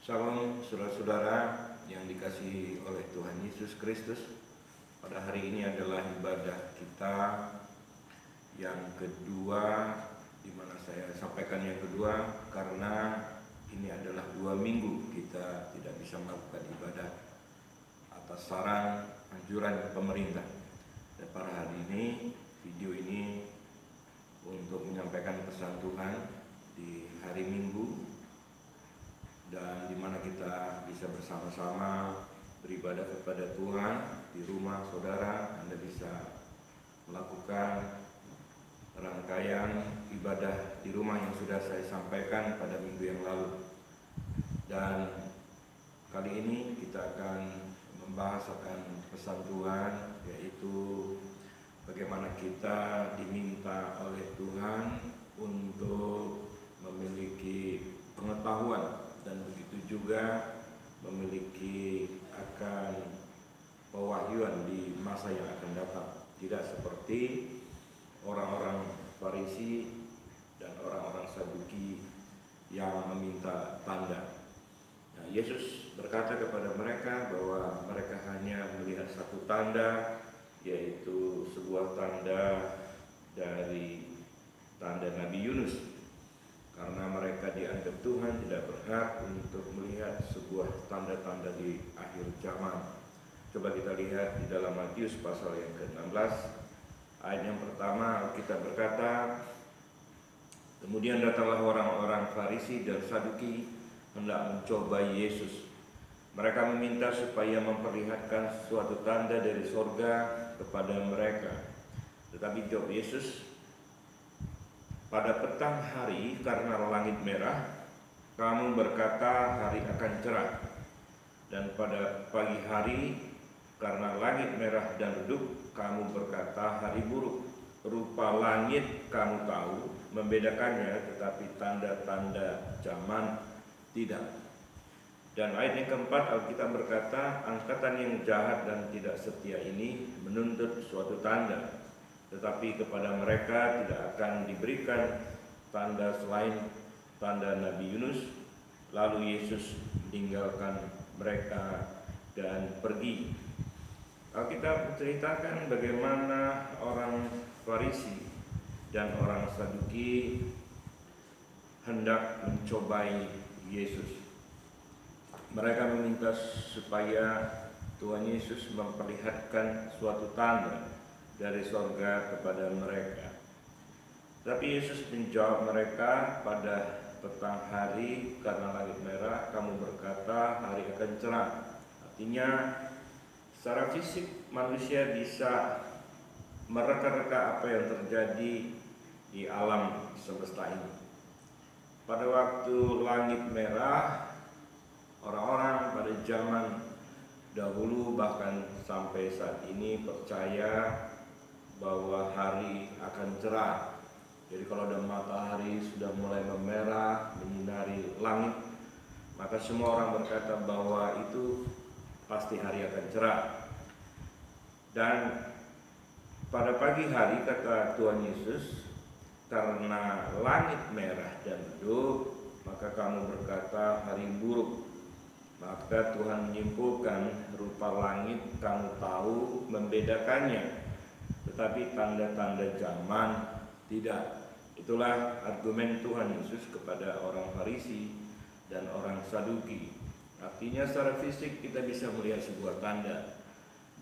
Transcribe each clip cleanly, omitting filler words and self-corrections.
Salam saudara-saudara yang dikasihi oleh Tuhan Yesus Kristus. Pada hari ini adalah ibadah kita yang kedua, di mana saya sampaikan yang kedua karena ini adalah 2 minggu kita tidak bisa melakukan ibadah atas saran anjuran pemerintah. Dan pada hari ini, video ini untuk menyampaikan pesan Tuhan di hari Minggu, dan di mana kita bisa bersama-sama beribadah kepada Tuhan di rumah saudara. Anda bisa melakukan rangkaian ibadah di rumah yang sudah saya sampaikan pada minggu yang lalu. Dan kali ini kita akan membahas akan pesan Tuhan, yaitu bagaimana kita diminta oleh Tuhan untuk memiliki pengetahuan dan begitu juga memiliki akan pewahyuan di masa yang akan datang. Tidak seperti orang-orang Farisi dan orang-orang Saduki yang meminta tanda. Nah, Yesus berkata kepada mereka bahwa mereka hanya melihat satu tanda, yaitu sebuah tanda dari tanda Nabi Yunus. Karena mereka dianggap Tuhan tidak berhak untuk melihat sebuah tanda-tanda di akhir zaman. Coba kita lihat di dalam Matius pasal yang ke-16, ayat yang pertama. Kita berkata, kemudian datanglah orang-orang Farisi dan Saduki hendak mencobai Yesus. Mereka meminta supaya memperlihatkan suatu tanda dari sorga kepada mereka. Tetapi jawab Yesus, pada petang hari karena langit merah, kamu berkata hari akan cerah. Dan pada pagi hari karena langit merah dan redup, kamu berkata hari buruk. Rupa langit kamu tahu, membedakannya, tetapi tanda-tanda zaman tidak. Dan ayat yang keempat, Alkitab berkata, angkatan yang jahat dan tidak setia ini menuntut suatu tanda, tetapi kepada mereka tidak akan diberikan tanda selain tanda Nabi Yunus. Lalu Yesus meninggalkan mereka dan pergi. Alkitab menceritakan bagaimana orang Farisi dan orang Saduki hendak mencobai Yesus. Mereka meminta supaya Tuhan Yesus memperlihatkan suatu tanda dari sorga kepada mereka. Tapi Yesus menjawab mereka, pada petang hari karena langit merah, kamu berkata hari akan cerah. Artinya secara fisik manusia bisa mereka-reka apa yang terjadi di alam semesta ini. Pada waktu langit merah, orang-orang pada zaman dahulu bahkan sampai saat ini percaya bahwa hari akan cerah. Jadi kalau ada matahari sudah mulai memerah menyinari langit, maka semua orang berkata bahwa itu pasti hari akan cerah. Dan pada pagi hari, kata Tuhan Yesus, karena langit merah dan redup, maka kamu berkata hari buruk. Maka Tuhan menyimpulkan, rupa langit kamu tahu, membedakannya, tetapi tanda-tanda zaman tidak. Itulah argumen Tuhan Yesus kepada orang Farisi dan orang Saduki. Artinya secara fisik kita bisa melihat sebuah tanda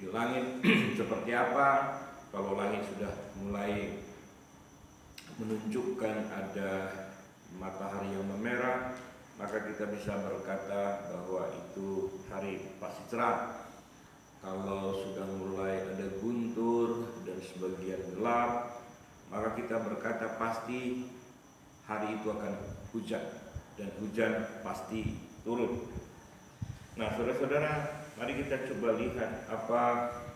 di langit seperti apa. Kalau langit sudah mulai menunjukkan ada matahari yang memerah, maka kita bisa berkata bahwa itu hari pasti cerah. Kalau sudah mulai ada guntur dan sebagian gelap, maka kita berkata pasti hari itu akan hujan, dan hujan pasti turun. Nah, saudara-saudara, mari kita coba lihat apa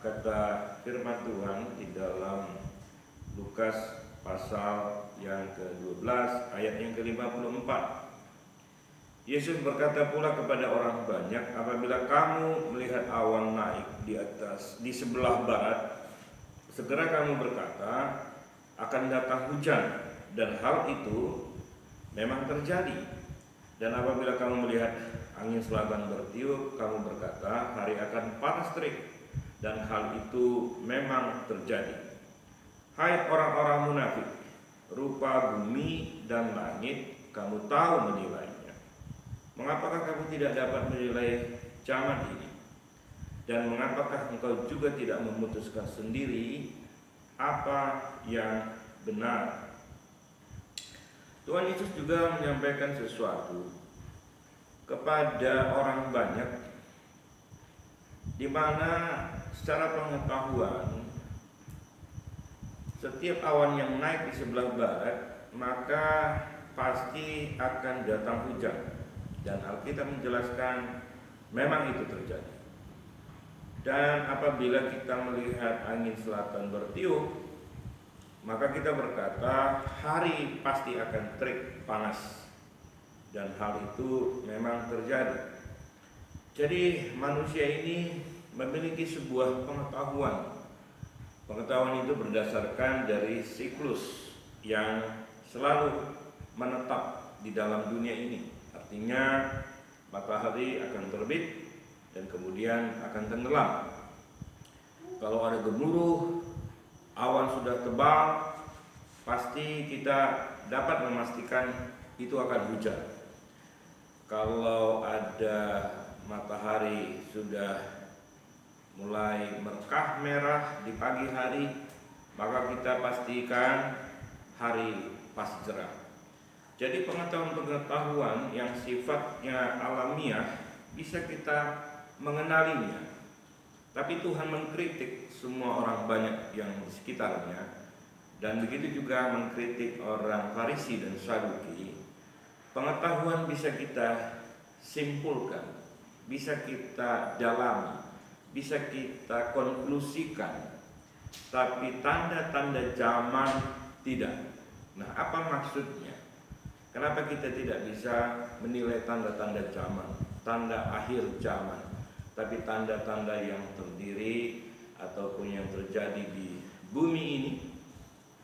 kata firman Tuhan di dalam Lukas pasal yang ke-12 ayat yang ke-54. Yesus berkata pula kepada orang banyak, apabila kamu melihat awan naik di sebelah barat, segera kamu berkata akan datang hujan, dan hal itu memang terjadi. Dan apabila kamu melihat angin selatan bertiup, kamu berkata, hari akan panas terik, dan hal itu memang terjadi. Hai orang-orang munafik, rupa bumi dan langit kamu tahu menilainya. Mengapakah kamu tidak dapat menilai zaman ini? Dan mengapakah engkau juga tidak memutuskan sendiri apa yang benar? Tuhan Yesus juga menyampaikan sesuatu kepada orang banyak, di mana secara pengetahuan setiap awan yang naik di sebelah barat maka pasti akan datang hujan, dan Alkitab menjelaskan memang itu terjadi. Dan apabila kita melihat angin selatan bertiup, maka kita berkata hari pasti akan terik panas, dan hal itu memang terjadi. Jadi manusia ini memiliki sebuah pengetahuan. Pengetahuan itu berdasarkan dari siklus yang selalu menetap di dalam dunia ini. Artinya matahari akan terbit dan kemudian akan tenggelam. Kalau ada gemuruh, awan sudah tebal, pasti kita dapat memastikan itu akan hujan. Kalau ada matahari sudah mulai merkah merah di pagi hari, maka kita pastikan hari pasti cerah. Jadi pengetahuan-pengetahuan yang sifatnya alamiah bisa kita mengenalinya. Tapi Tuhan mengkritik semua orang banyak yang di sekitarnya, dan begitu juga mengkritik orang Farisi dan Saduki. Pengetahuan bisa kita simpulkan, bisa kita dalami, bisa kita konklusikan, tapi tanda-tanda zaman tidak. Nah, apa maksudnya? Kenapa kita tidak bisa menilai tanda-tanda zaman, tanda akhir zaman, tapi tanda-tanda yang terdiri ataupun yang terjadi di bumi ini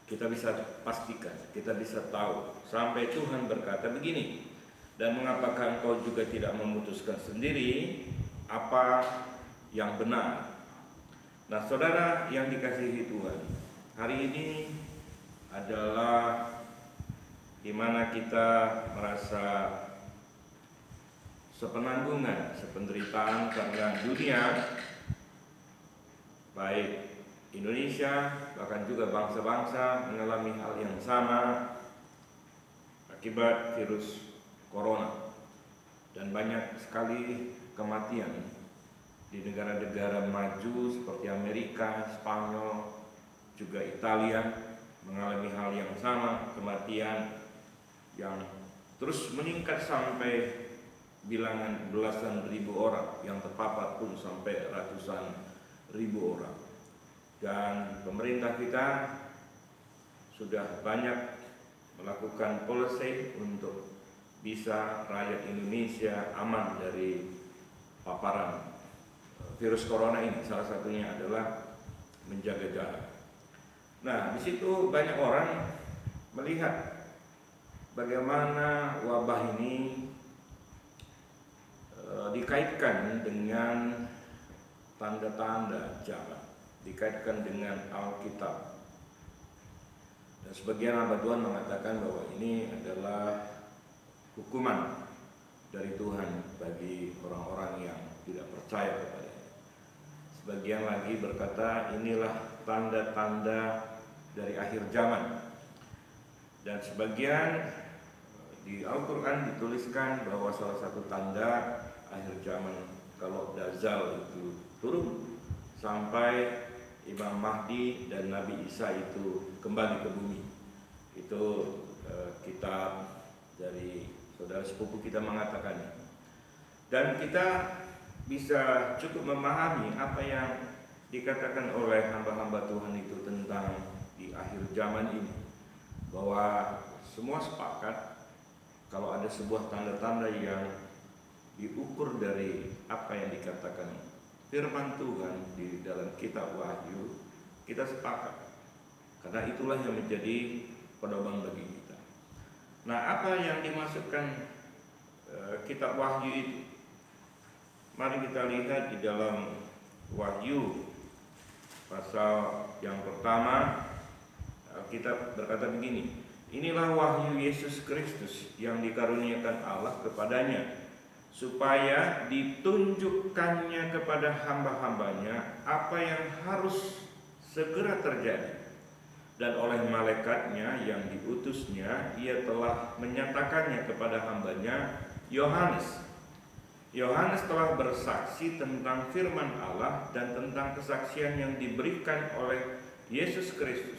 kita bisa pastikan, kita bisa tahu. Sampai Tuhan berkata begini, dan mengapakah engkau juga tidak memutuskan sendiri apa yang benar? Nah, saudara yang dikasihi Tuhan, hari ini adalah di mana kita merasa sepenanggungan, sependeritaan karena dunia, baik Indonesia bahkan juga bangsa-bangsa mengalami hal yang sama akibat virus corona, dan banyak sekali kematian di negara-negara maju seperti Amerika, Spanyol, juga Italia mengalami hal yang sama, kematian yang terus meningkat sampai bilangan belasan ribu orang, yang terpapar pun sampai ratusan ribu orang. Dan pemerintah kita sudah banyak melakukan policy untuk bisa rakyat Indonesia aman dari paparan virus corona ini. Salah satunya adalah menjaga jarak. Nah, di situ banyak orang melihat bagaimana wabah ini dikaitkan dengan tanda-tanda zaman, dikaitkan dengan Alkitab. Dan sebagian hamba Tuhan mengatakan bahwa ini adalah hukuman dari Tuhan bagi orang-orang yang tidak percaya kepadanya. Sebagian lagi berkata inilah tanda-tanda dari akhir zaman. Dan sebagian di Al-Quran dituliskan bahwa salah satu tanda akhir zaman kalau Dajjal itu turun sampai Imam Mahdi dan Nabi Isa itu kembali ke bumi. Itu kitab dari saudara sepupu kita mengatakannya. Dan kita bisa cukup memahami apa yang dikatakan oleh hamba-hamba Tuhan itu tentang di akhir zaman ini, bahwa semua sepakat kalau ada sebuah tanda-tanda yang diukur dari apa yang dikatakan firman Tuhan di dalam kitab Wahyu, kita sepakat, karena itulah yang menjadi pedoman bagi kita. Nah, apa yang dimasukkan kitab Wahyu itu. Mari kita lihat di dalam Wahyu pasal yang pertama. Alkitab berkata begini, inilah wahyu Yesus Kristus yang dikaruniakan Allah kepadanya, supaya ditunjukkannya kepada hamba-hambanya apa yang harus segera terjadi. Dan oleh malaikatnya yang diutusnya, ia telah menyatakannya kepada hambanya Yohanes. Yohanes telah bersaksi tentang firman Allah dan tentang kesaksian yang diberikan oleh Yesus Kristus,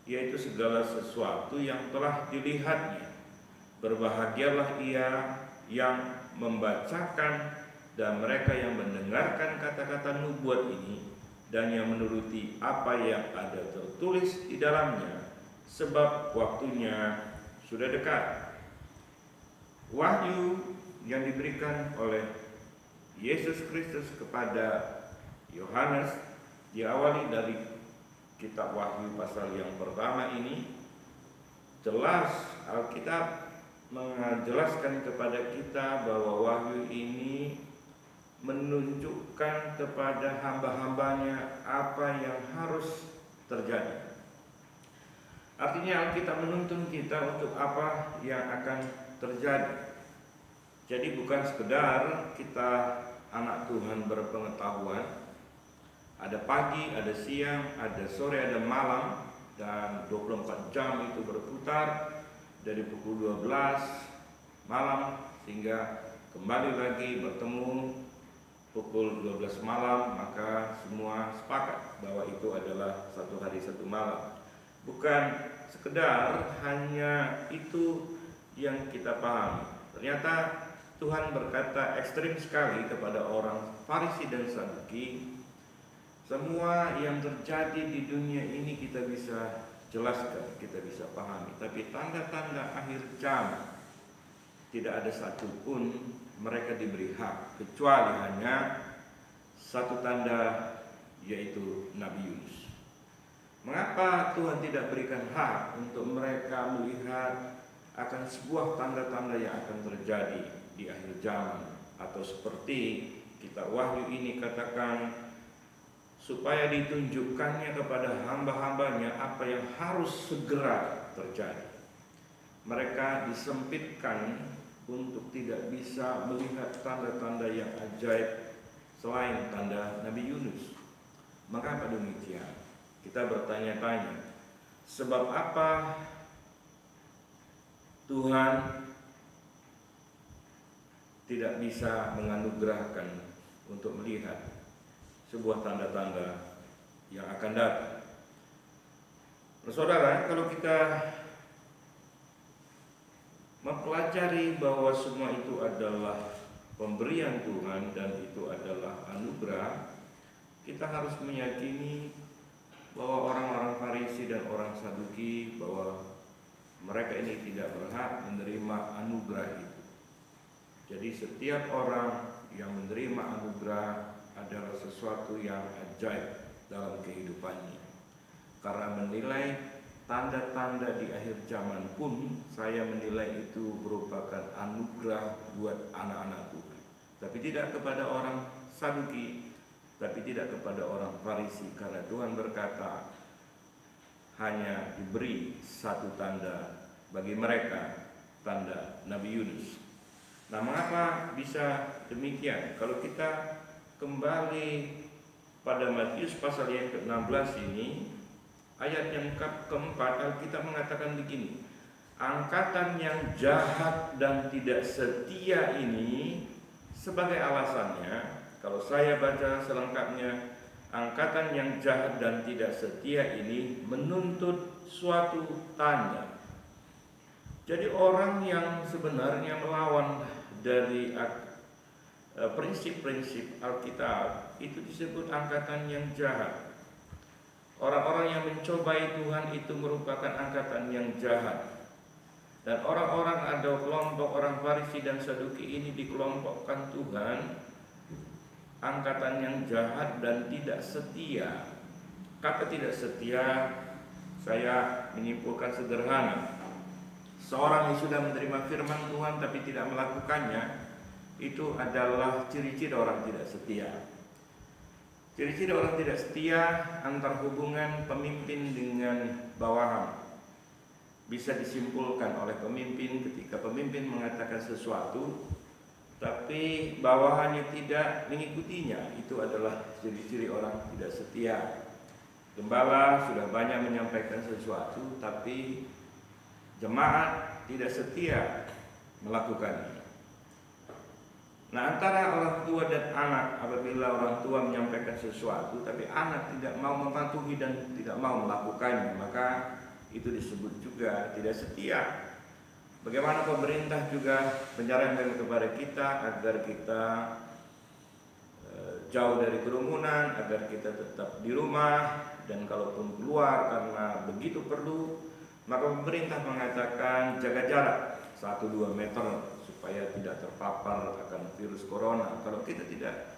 yaitu segala sesuatu yang telah dilihatnya. Berbahagialah ia yang membacakan dan mereka yang mendengarkan kata-kata nubuat ini dan yang menuruti apa yang ada tertulis di dalamnya, sebab waktunya sudah dekat. Wahyu yang diberikan oleh Yesus Kristus kepada Yohanes diawali dari kitab Wahyu pasal yang pertama ini. Jelas Alkitab menjelaskan kepada kita bahwa wahyu ini menunjukkan kepada hamba-hambanya apa yang harus terjadi. Artinya Alkitab menuntun kita untuk apa yang akan terjadi. Jadi bukan sekedar kita anak Tuhan berpengetahuan, ada pagi, ada siang, ada sore, ada malam, dan 24 jam itu berputar dari pukul 12 malam hingga kembali lagi bertemu pukul 12 malam, maka semua sepakat bahwa itu adalah satu hari satu malam. Bukan sekedar hanya itu yang kita pahami. Ternyata Tuhan berkata ekstrim sekali kepada orang Farisi dan Saduki. Semua yang terjadi di dunia ini kita bisa jelaskan, kita bisa pahami, tapi tanda-tanda akhir zaman tidak ada satupun mereka diberi hak, kecuali hanya satu tanda, yaitu Nabi Yunus. Mengapa Tuhan tidak berikan hak untuk mereka melihat akan sebuah tanda-tanda yang akan terjadi di akhir zaman? Atau seperti kitab Wahyu ini katakan, supaya ditunjukkannya kepada hamba-hambanya apa yang harus segera terjadi. Mereka disempitkan untuk tidak bisa melihat tanda-tanda yang ajaib selain tanda Nabi Yunus. Mengapa demikian? Kita bertanya-tanya, sebab apa Tuhan tidak bisa menganugerahkan untuk melihat sebuah tanda-tanda yang akan datang? Saudara, kalau kita mempelajari bahwa semua itu adalah pemberian Tuhan dan itu adalah anugerah, kita harus meyakini bahwa orang-orang Farisi dan orang Saduki bahwa mereka ini tidak berhak menerima anugerah itu. Jadi setiap orang yang menerima anugerah adalah sesuatu yang ajaib dalam kehidupannya. Karena menilai tanda-tanda di akhir zaman pun, saya menilai itu merupakan anugerah buat anak-anak Tuhan. Tapi tidak kepada orang Saduki, tapi tidak kepada orang Farisi. Karena Tuhan berkata hanya diberi satu tanda bagi mereka, tanda Nabi Yunus. Nah, mengapa bisa demikian? Kalau kita kembali pada Matius pasal yang ke-16 ini, ayat yang keempat, Alkitab mengatakan begini, angkatan yang jahat dan tidak setia ini, sebagai alasannya, kalau saya baca selengkapnya, angkatan yang jahat dan tidak setia ini menuntut suatu tanda. Jadi orang yang sebenarnya melawan dari prinsip-prinsip Alkitab itu disebut angkatan yang jahat. Orang-orang yang mencobai Tuhan itu merupakan angkatan yang jahat. Dan orang-orang, ada kelompok orang Farisi dan Saduki ini dikelompokkan Tuhan angkatan yang jahat dan tidak setia. Kata tidak setia saya menyimpulkan sederhana. seorang yang sudah menerima firman Tuhan tapi tidak melakukannya, itu adalah ciri-ciri orang tidak setia. Ciri-ciri orang tidak setia antar hubungan pemimpin dengan bawahan bisa disimpulkan oleh pemimpin ketika pemimpin mengatakan sesuatu tapi bawahannya tidak mengikutinya. Itu adalah ciri-ciri orang tidak setia. Gembala sudah banyak menyampaikan sesuatu tapi jemaat tidak setia melakukannya. Nah, antara orang tua dan anak, apabila orang tua menyampaikan sesuatu tapi anak tidak mau mematuhi dan tidak mau melakukannya, maka itu disebut juga tidak setia. Bagaimana pemerintah juga menyarankan kepada kita agar kita jauh dari kerumunan, agar kita tetap di rumah, dan kalaupun keluar karena begitu perlu, maka pemerintah mengatakan jaga jarak 1-2 meter supaya tidak terpapar akan virus corona. Kalau kita tidak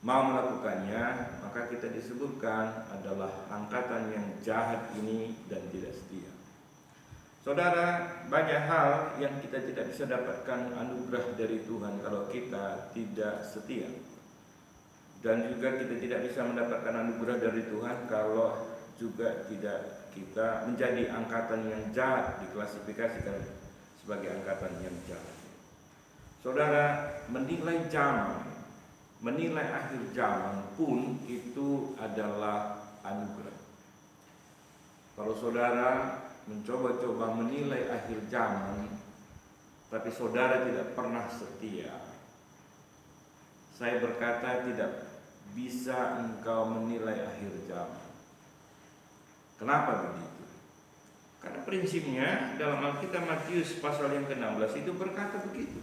mau melakukannya, maka kita disebutkan adalah angkatan yang jahat ini dan tidak setia. Saudara, banyak hal yang kita tidak bisa dapatkan anugerah dari Tuhan kalau kita tidak setia. Dan juga kita tidak bisa mendapatkan anugerah dari Tuhan kalau juga tidak kita menjadi angkatan yang jahat, diklasifikasikan sebagai angkatan yang jahat. Saudara, menilai zaman, menilai akhir zaman pun itu adalah anugerah. Kalau saudara mencoba-coba menilai akhir zaman, tapi saudara tidak pernah setia, saya berkata tidak bisa engkau menilai akhir zaman. Kenapa begitu? Karena prinsipnya dalam Alkitab Matius pasal yang ke-16 itu berkata begitu.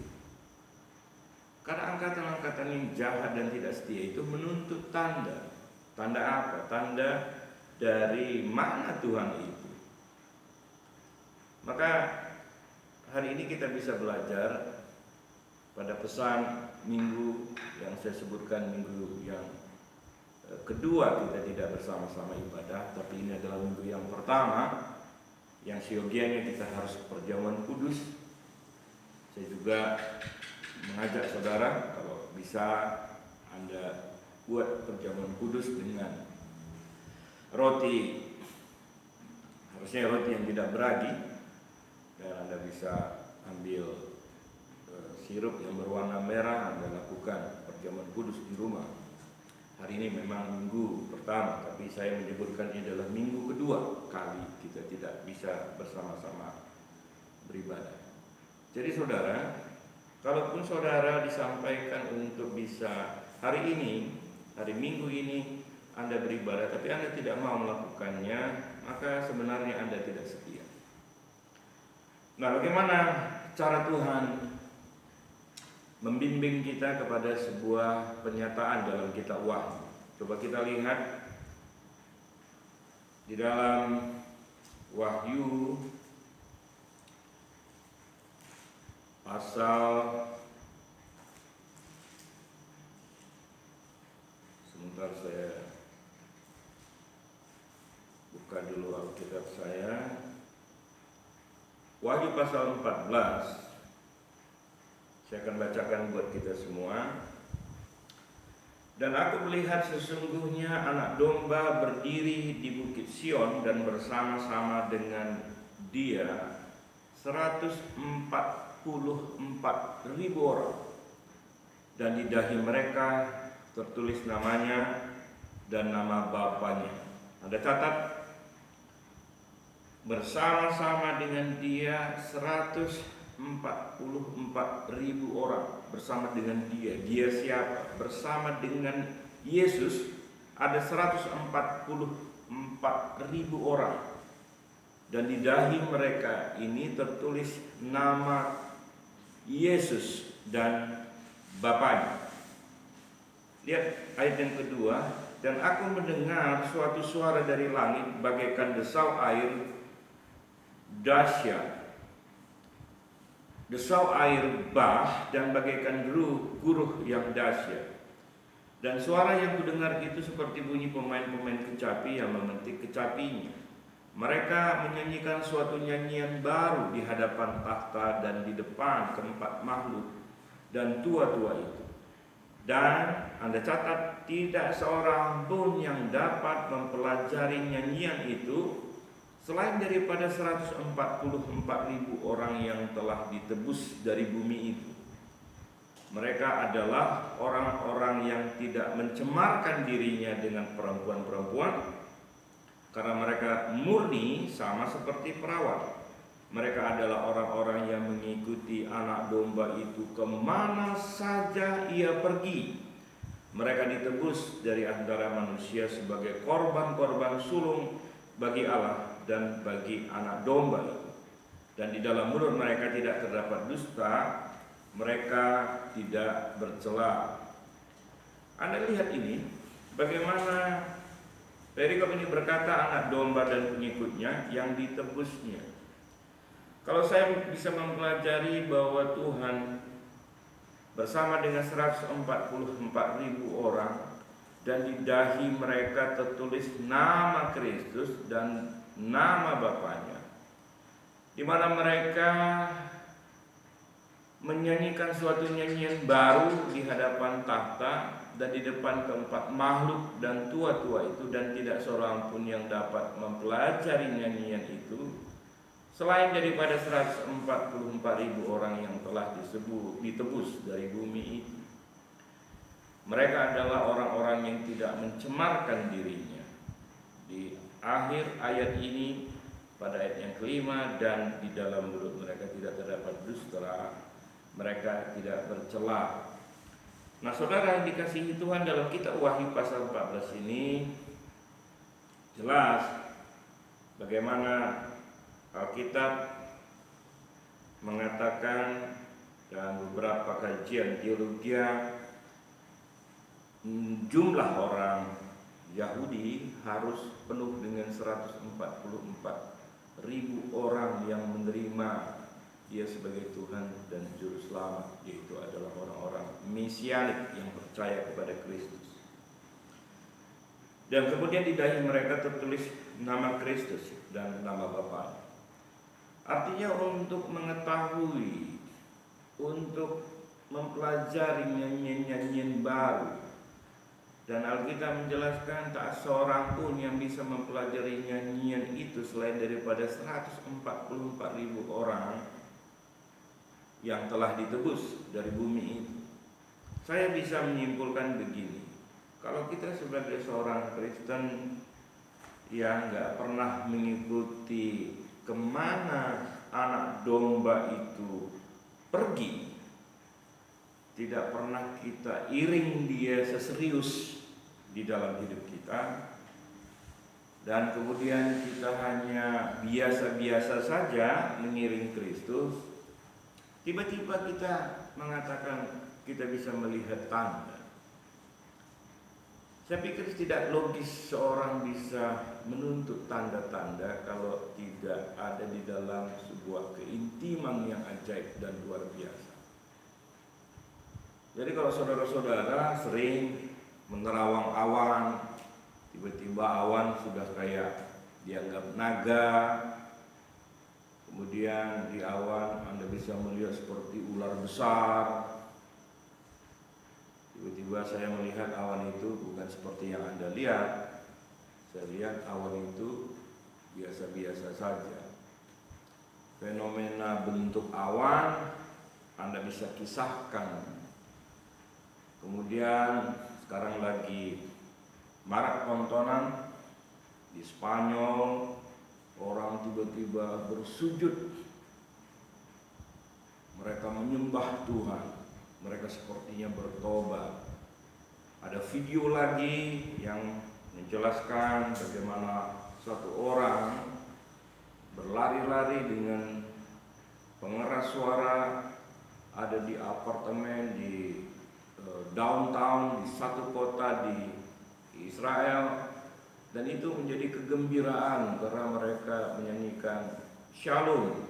Karena angkatan-angkatan yang jahat dan tidak setia itu menuntut tanda. Tanda apa? Tanda dari mana Tuhan itu. Maka hari ini kita bisa belajar pada pesan minggu yang saya sebutkan, minggu yang kedua kita tidak bersama-sama ibadah, tapi ini adalah minggu yang pertama yang siogianya kita harus perjamuan kudus. Saya juga mengajak saudara kalau bisa Anda buat perjamuan kudus dengan roti, harusnya roti yang tidak beragi, dan Anda bisa ambil sirup yang berwarna merah, Anda lakukan perjamuan kudus di rumah. Hari ini memang minggu pertama, tapi saya menyebutkan ini adalah minggu kedua kali kita tidak bisa bersama-sama beribadah. Jadi saudara, kalaupun saudara disampaikan untuk bisa hari ini, hari Minggu ini Anda beribadah, tapi Anda tidak mau melakukannya, maka sebenarnya Anda tidak setia. Nah, bagaimana cara Tuhan membimbing kita kepada sebuah penyataan dalam kitab Wahyu? Coba kita lihat di dalam Wahyu pasal, sebentar saya buka dulu Alkitab saya. Wahyu pasal 14. Saya akan bacakan buat kita semua. Dan aku melihat sesungguhnya anak domba berdiri di bukit Sion dan bersama-sama dengan dia 144.000 orang. Dan di dahi mereka tertulis namanya dan nama Bapanya. Anda catat, bersama-sama dengan dia 144.000 orang bersama dengan dia. Dia siapa? Bersama dengan Yesus ada 144.000 orang. Dan di dahi mereka ini tertulis nama Yesus dan Bapanya. Lihat ayat yang kedua. Dan aku mendengar suatu suara dari langit bagaikan desau air dahsyat, desau air bah, dan bagaikan guruh yang dahsyat. Dan suara yang kudengar itu seperti bunyi pemain-pemain kecapi yang memetik kecapinya. Mereka menyanyikan suatu nyanyian baru di hadapan takhta dan di depan keempat makhluk dan tua-tua itu. Dan Anda catat, tidak seorang pun yang dapat mempelajari nyanyian itu selain daripada 144.000 orang yang telah ditebus dari bumi itu. Mereka adalah orang-orang yang tidak mencemarkan dirinya dengan perempuan-perempuan, karena mereka murni sama seperti perawat. Mereka adalah orang-orang yang mengikuti anak domba itu kemana saja ia pergi. Mereka ditebus dari antara manusia sebagai korban-korban sulung bagi Allah dan bagi anak domba itu. Dan di dalam mulut mereka tidak terdapat dusta, mereka tidak bercela. Anda lihat ini, bagaimana perikop ini berkata anak domba dan pengikutnya yang ditebusnya. Kalau saya bisa mempelajari bahwa Tuhan bersama dengan 144.000 orang, dan di dahi mereka tertulis nama Kristus dan nama Bapaknya, di mana mereka menyanyikan suatu nyanyian baru di hadapan takhta dan di depan keempat makhluk dan tua-tua itu, dan tidak seorang pun yang dapat mempelajari nyanyian itu selain daripada 144.000 orang yang telah ditebus dari bumi itu. Mereka adalah orang-orang yang tidak mencemarkan dirinya. Di akhir ayat ini, pada ayat yang kelima, dan di dalam mulut mereka tidak terdapat dusta, mereka tidak bercela. Nah, saudara yang dikasihi Tuhan, dalam kitab Wahyu pasal 14 ini jelas bagaimana Alkitab mengatakan, dan beberapa kajian teologi, jumlah orang Yahudi harus penuh dengan 144.000 orang yang menerima Dia sebagai Tuhan dan Juru Selamat, yaitu adalah orang-orang mesianik yang percaya kepada Kristus. Dan kemudian di dahi mereka tertulis nama Kristus dan nama Bapa. Artinya untuk mengetahui, untuk mempelajari nyanyian-nyanyian baru. Dan Alkitab menjelaskan tak seorang pun yang bisa mempelajari nyanyian itu selain daripada 144.000 orang yang telah ditebus dari bumi itu. Saya bisa menyimpulkan begini, kalau kita sebagai seorang Kristen yang gak pernah mengikuti kemana anak domba itu pergi, tidak pernah kita iring dia seserius di dalam hidup kita, dan kemudian kita hanya biasa-biasa saja mengiring Kristus, tiba-tiba kita mengatakan kita bisa melihat tanda. Saya pikir tidak logis seorang bisa menuntut tanda-tanda kalau tidak ada di dalam sebuah keintiman yang ajaib dan luar biasa. Jadi kalau saudara-saudara sering menerawang awan, tiba-tiba awan sudah kayak dianggap naga, kemudian di awan Anda bisa melihat seperti ular besar. Tiba-tiba saya melihat awan itu bukan seperti yang Anda lihat. Saya lihat awan itu biasa-biasa saja. Fenomena bentuk awan Anda bisa kisahkan. Kemudian sekarang lagi marak tontonan di Spanyol, orang tiba-tiba bersujud. Mereka menyembah Tuhan. Mereka sepertinya bertobat. Ada video lagi yang menjelaskan bagaimana satu orang berlari-lari dengan pengeras suara ada di apartemen di downtown di satu kota di Israel, dan itu menjadi kegembiraan karena mereka menyanyikan shalom,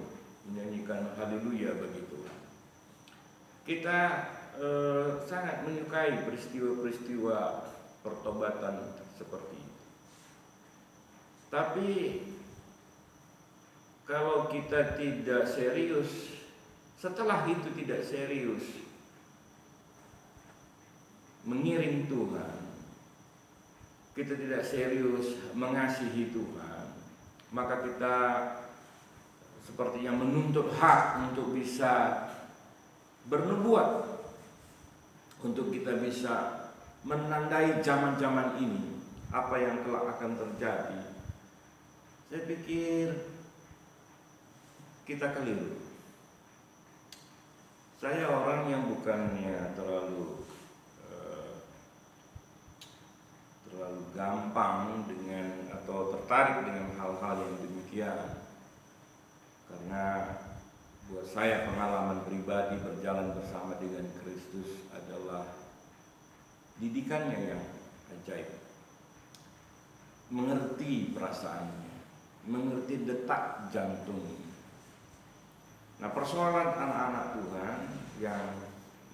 menyanyikan haleluya bagi Tuhan. Kita sangat menyukai peristiwa-peristiwa pertobatan seperti itu. Tapi kalau kita tidak serius, setelah itu tidak serius mengiring Tuhan, kita tidak serius mengasihi Tuhan, maka kita sepertinya menuntut hak untuk bisa bernubuat, untuk kita bisa menandai zaman-zaman ini apa yang kelak akan terjadi. Saya pikir kita keliru. Saya orang yang bukannya terlalu gampang dengan atau tertarik dengan hal-hal yang demikian, karena buat saya pengalaman pribadi berjalan bersama dengan Kristus adalah didikannya yang ajaib. Mengerti perasaannya, mengerti detak jantungnya. Nah, persoalan anak-anak Tuhan yang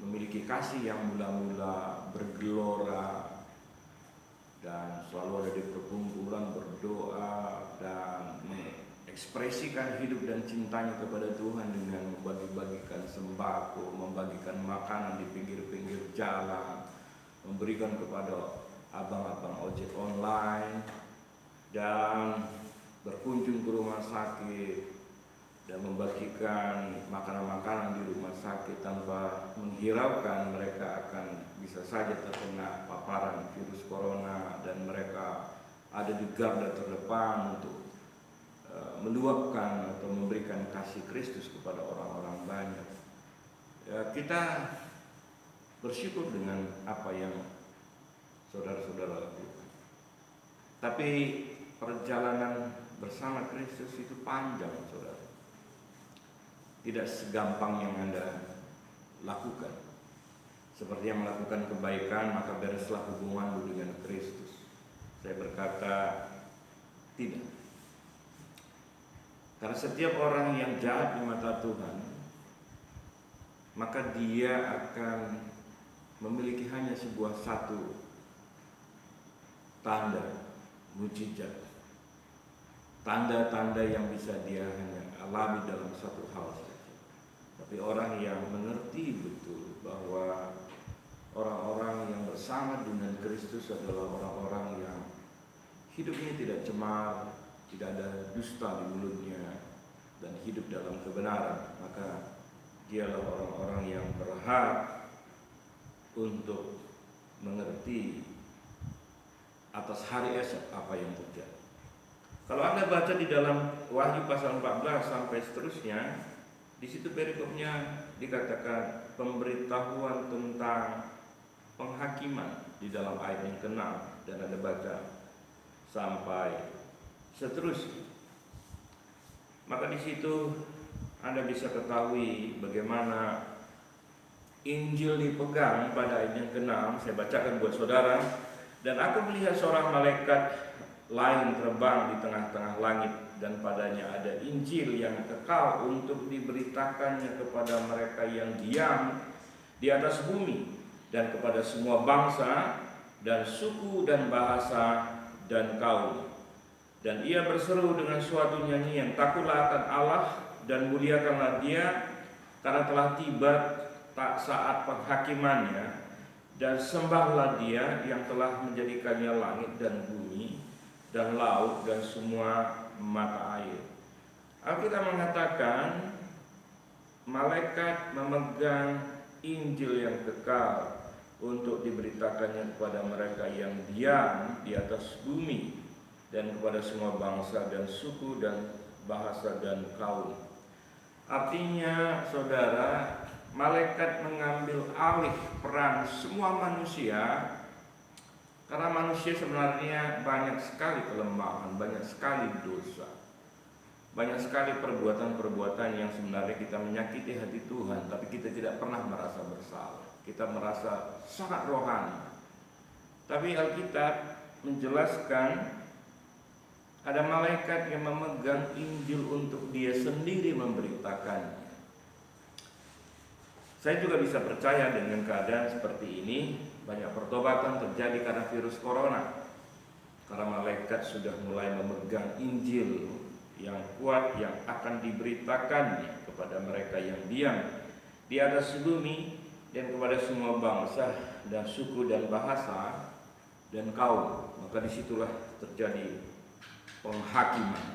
memiliki kasih yang mula-mula bergelora dan selalu ada di perkumpulan berdoa dan mengekspresikan hidup dan cintanya kepada Tuhan dengan membagi-bagikan sembako, membagikan makanan di pinggir-pinggir jalan, memberikan kepada abang-abang ojek online, dan berkunjung ke rumah sakit dan membagikan makanan-makanan di rumah sakit tanpa menghiraukan mereka akan bisa saja terkena paparan virus corona, dan mereka ada di garda terdepan untuk meluapkan atau memberikan kasih Kristus kepada orang-orang banyak. Ya, kita bersyukur dengan apa yang saudara-saudara lakukan. Tapi perjalanan bersama Kristus itu panjang, saudara. Tidak segampang yang Anda lakukan. Seperti yang melakukan kebaikan, maka bereslah hubunganmu dengan Kristus. Saya berkata, tidak. Karena setiap orang yang jahat di mata Tuhan, maka dia akan memiliki hanya sebuah satu tanda, mujizat. Tanda-tanda yang bisa dia hanya alami dalam satu hal saja. Tapi orang yang mengerti betul bahwa orang-orang yang bersama dengan Kristus adalah orang-orang yang hidupnya tidak cemar, tidak ada dusta di mulutnya, dan hidup dalam kebenaran, maka dialah orang-orang yang berhak untuk mengerti atas hari esok apa yang terjadi. Kalau Anda baca di dalam Wahyu pasal 14 sampai seterusnya, di situ perikopnya dikatakan pemberitahuan tentang penghakiman di dalam ayat yang ke-6, dan Anda baca sampai seterusnya. Maka di situ Anda bisa ketahui bagaimana Injil dipegang pada ayat yang ke-6. Saya bacakan buat saudara. Dan aku melihat seorang malaikat lain terbang di tengah-tengah langit, dan padanya ada Injil yang kekal untuk diberitakannya kepada mereka yang diam di atas bumi, dan kepada semua bangsa dan suku dan bahasa dan kaum. Dan ia berseru dengan suatu nyanyian, takutlah akan Allah dan muliakanlah Dia, karena telah tiba saat penghakimannya, dan sembahlah Dia yang telah menjadikannya langit dan bumi dan laut dan semua mata air. Alkitab mengatakan malaikat memegang Injil yang kekal untuk diberitakannya kepada mereka yang diam di atas bumi, dan kepada semua bangsa dan suku dan bahasa dan kaum. Artinya, saudara, malaikat mengambil alih peran semua manusia, karena manusia sebenarnya banyak sekali kelemahan, banyak sekali dosa, banyak sekali perbuatan-perbuatan yang sebenarnya kita menyakiti hati Tuhan, tapi kita tidak pernah merasa bersalah. Kita merasa sangat rohani. Tapi Alkitab menjelaskan ada malaikat yang memegang Injil untuk dia sendiri memberitakannya. Saya juga bisa percaya dengan keadaan seperti ini. Banyak pertobatan terjadi karena virus corona, karena malaikat sudah mulai memegang Injil yang kuat yang akan diberitakannya kepada mereka yang diam di atas bumi dan kepada semua bangsa dan suku dan bahasa dan kaum. Maka disitulah terjadi penghakiman.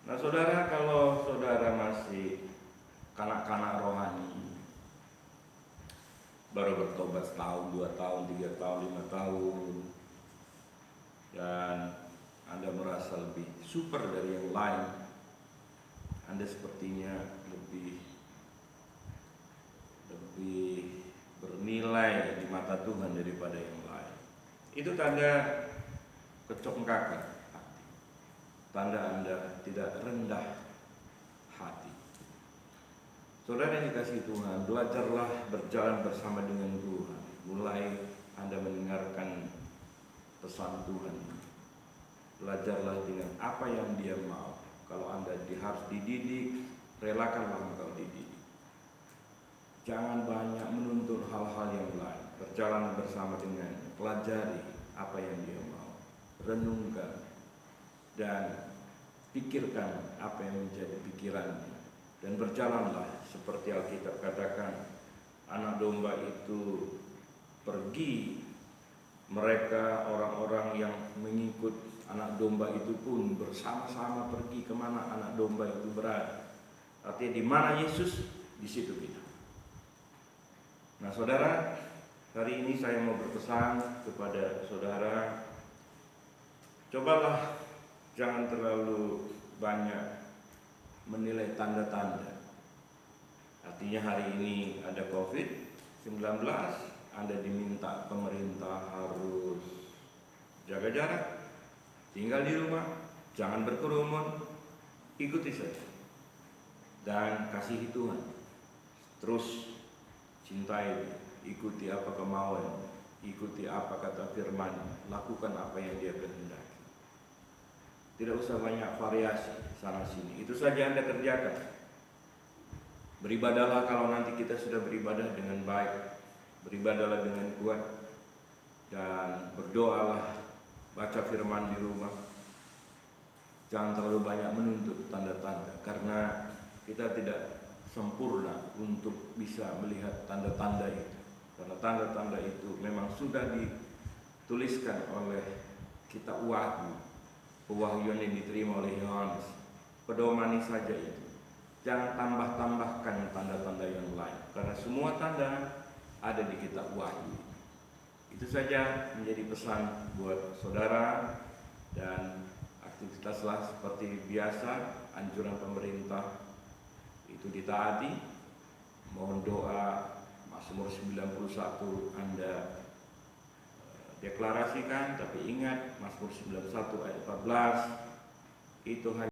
Nah saudara, kalau saudara masih kanak-kanak rohani, baru bertobat setahun, 2 tahun, 3 tahun, 5 tahun, dan Anda merasa lebih super dari yang lain, Anda sepertinya lebih bernilai di mata Tuhan daripada yang lain. Itu tanda kecongkakan hati, tanda Anda tidak rendah hati. Saudara yang dikasihi Tuhan, belajarlah berjalan bersama dengan Tuhan. Mulai Anda mendengarkan pesan Tuhan, belajarlah dengan apa yang Dia mau. Kalau Anda harus dididik, relakanlah engkau dididik. Jangan banyak menuntut hal-hal yang lain. Berjalan bersama dengannya, pelajari apa yang Dia mau, renungkan dan pikirkan apa yang menjadi pikirannya, dan berjalanlah seperti Alkitab katakan, anak domba itu pergi, mereka orang-orang yang mengikut anak domba itu pun bersama-sama pergi kemana anak domba itu berada. Artinya di mana Yesus, di situ kita. Nah saudara, hari ini saya mau berpesan kepada saudara, cobalah jangan terlalu banyak menilai tanda-tanda. Artinya hari ini ada COVID-19, Anda diminta pemerintah harus jaga jarak, tinggal di rumah, jangan berkerumun, ikuti saja dan kasihi Tuhan. Terus cintai, ikuti apa kemauan, ikuti apa kata firman, lakukan apa yang Dia kehendaki. Tidak usah banyak variasi sana sini, itu saja Anda kerjakan. Beribadahlah kalau nanti kita sudah beribadah dengan baik, beribadahlah dengan kuat, dan berdoalah, baca firman di rumah. Jangan terlalu banyak menuntut tanda-tanda, karena kita tidak sempurna untuk bisa melihat tanda-tanda itu. Karena tanda-tanda itu memang sudah dituliskan oleh kitab Wahyu, pewahyuan yang diterima oleh Yohanes. Pedomani saja itu. Jangan tambah-tambahkan tanda-tanda yang lain, karena semua tanda ada di kitab Wahyu. Itu saja menjadi pesan buat saudara, dan aktivitaslah seperti biasa, anjuran pemerintah itu ditaati. Mohon doa, Mazmur 91 Anda deklarasikan, tapi ingat Mazmur 91 ayat 14 itu hanya